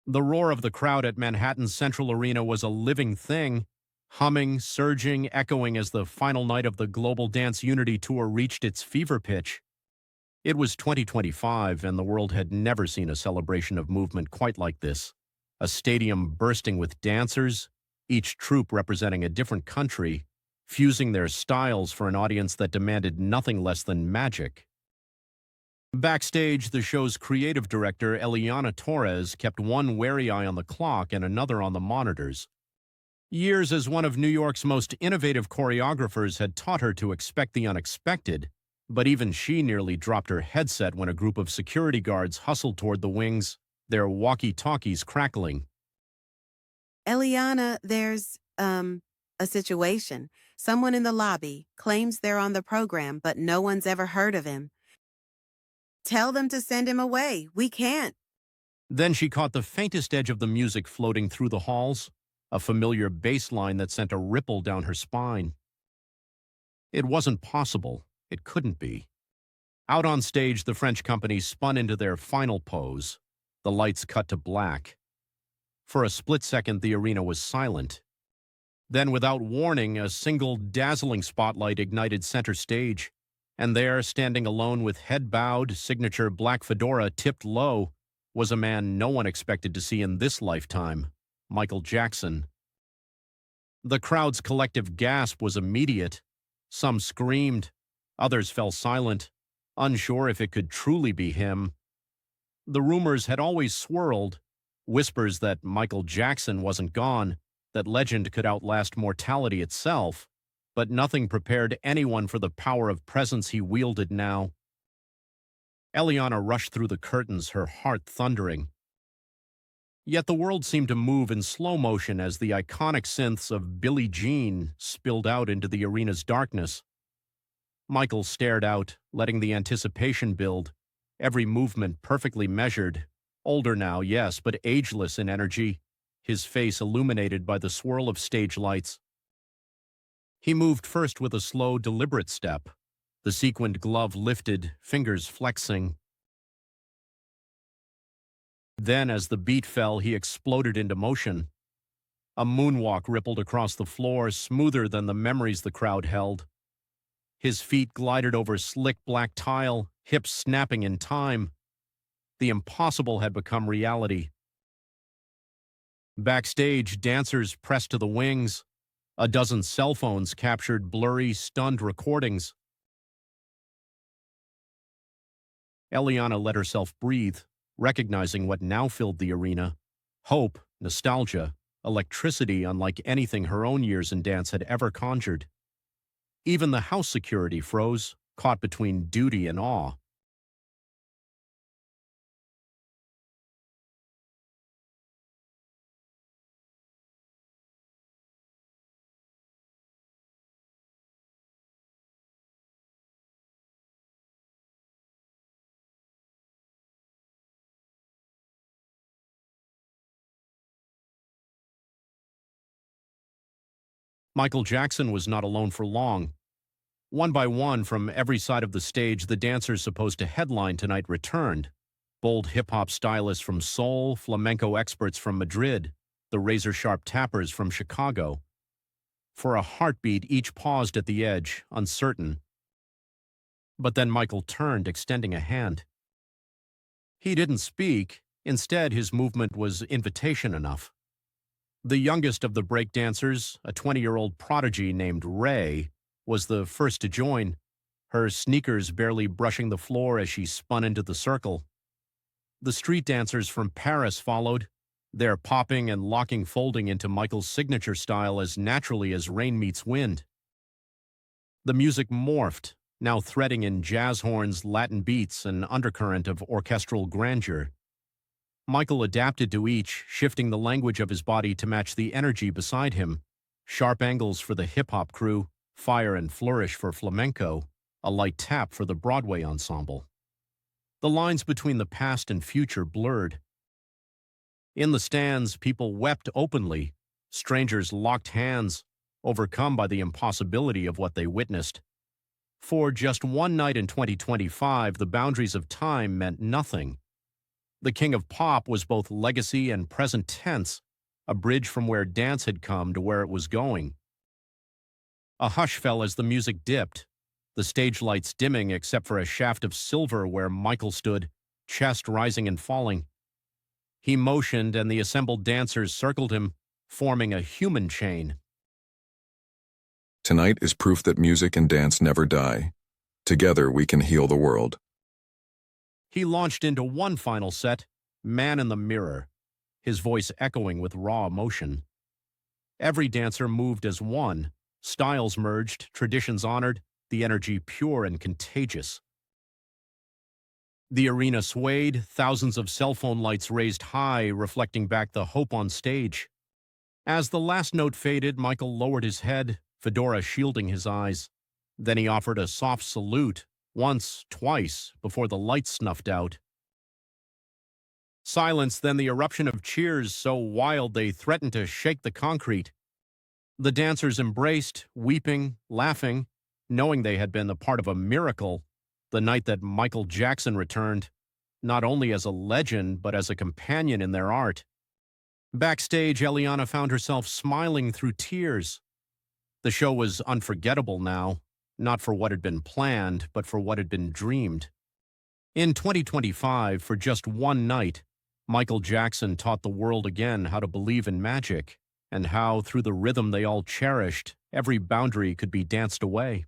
The roar of the crowd at Manhattan's Central Arena was a living thing, humming, surging, echoing as the final night of the Global Dance Unity Tour reached its fever pitch. It was 2025, and the world had never seen a celebration of movement quite like this. A stadium bursting with dancers, each troupe representing a different country, fusing their styles for an audience that demanded nothing less than magic. Backstage, the show's creative director, Eliana Torres, kept one wary eye on the clock and another on the monitors. Years as one of New York's most innovative choreographers had taught her to expect the unexpected, but even she nearly dropped her headset when a group of security guards hustled toward the wings, their walkie-talkies crackling. Eliana, there's, a situation. Someone in the lobby claims they're on the program, but no one's ever heard of him. Tell them to send him away. We can't. Then she caught the faintest edge of the music floating through the halls, a familiar bass line that sent a ripple down her spine. It wasn't possible. It couldn't be. Out on stage, the French company spun into their final pose. The lights cut to black. For a split second, the arena was silent. Then, without warning, a single dazzling spotlight ignited center stage. And there, standing alone with head bowed, signature black fedora tipped low, was a man no one expected to see in this lifetime, Michael Jackson. The crowd's collective gasp was immediate. Some screamed. Others fell silent, unsure if it could truly be him. The rumors had always swirled, whispers that Michael Jackson wasn't gone, that legend could outlast mortality itself, but nothing prepared anyone for the power of presence he wielded now. Eliana rushed through the curtains, her heart thundering. Yet the world seemed to move in slow motion as the iconic synths of Billie Jean spilled out into the arena's darkness. Michael stared out, letting the anticipation build, every movement perfectly measured. Older now, yes, but ageless in energy, his face illuminated by the swirl of stage lights. He moved first with a slow, deliberate step, the sequined glove lifted, fingers flexing. Then, as the beat fell, he exploded into motion. A moonwalk rippled across the floor, smoother than the memories the crowd held. His feet glided over slick black tile, hips snapping in time. The impossible had become reality. Backstage, dancers pressed to the wings. A dozen cell phones captured blurry, stunned recordings. Eliana let herself breathe, recognizing what now filled the arena. Hope, nostalgia, electricity unlike anything her own years in dance had ever conjured. Even the house security froze, caught between duty and awe. Michael Jackson was not alone for long. One by one, from every side of the stage, the dancers supposed to headline tonight returned. Bold hip-hop stylists from Seoul, flamenco experts from Madrid, the razor-sharp tappers from Chicago. For a heartbeat, each paused at the edge, uncertain. But then Michael turned, extending a hand. He didn't speak. Instead, his movement was invitation enough. The youngest of the breakdancers, a 20-year-old prodigy named Ray, was the first to join, her sneakers barely brushing the floor as she spun into the circle. The street dancers from Paris followed, their popping and locking folding into Michael's signature style as naturally as rain meets wind. The music morphed, now threading in jazz horns, Latin beats, an undercurrent of orchestral grandeur. Michael adapted to each, shifting the language of his body to match the energy beside him. Sharp angles for the hip-hop crew, fire and flourish for flamenco, a light tap for the Broadway ensemble. The lines between the past and future blurred. In the stands, people wept openly. Strangers locked hands, overcome by the impossibility of what they witnessed. For just one night in 2025, the boundaries of time meant nothing. The King of Pop was both legacy and present tense, a bridge from where dance had come to where it was going. A hush fell as the music dipped, the stage lights dimming except for a shaft of silver where Michael stood, chest rising and falling. He motioned, and the assembled dancers circled him, forming a human chain. Tonight is proof that music and dance never die. Together we can heal the world. He launched into one final set, Man in the Mirror, his voice echoing with raw emotion. Every dancer moved as one, styles merged, traditions honored, the energy pure and contagious. The arena swayed, thousands of cell phone lights raised high, reflecting back the hope on stage. As the last note faded, Michael lowered his head, fedora shielding his eyes. Then he offered a soft salute, once, twice, before the lights snuffed out. Silence, then the eruption of cheers so wild they threatened to shake the concrete. The dancers embraced, weeping, laughing, knowing they had been a part of a miracle, the night that Michael Jackson returned, not only as a legend, but as a companion in their art. Backstage, Eliana found herself smiling through tears. The show was unforgettable now, not for what had been planned, but for what had been dreamed. In 2025, for just one night, Michael Jackson taught the world again how to believe in magic, and how, through the rhythm they all cherished, every boundary could be danced away.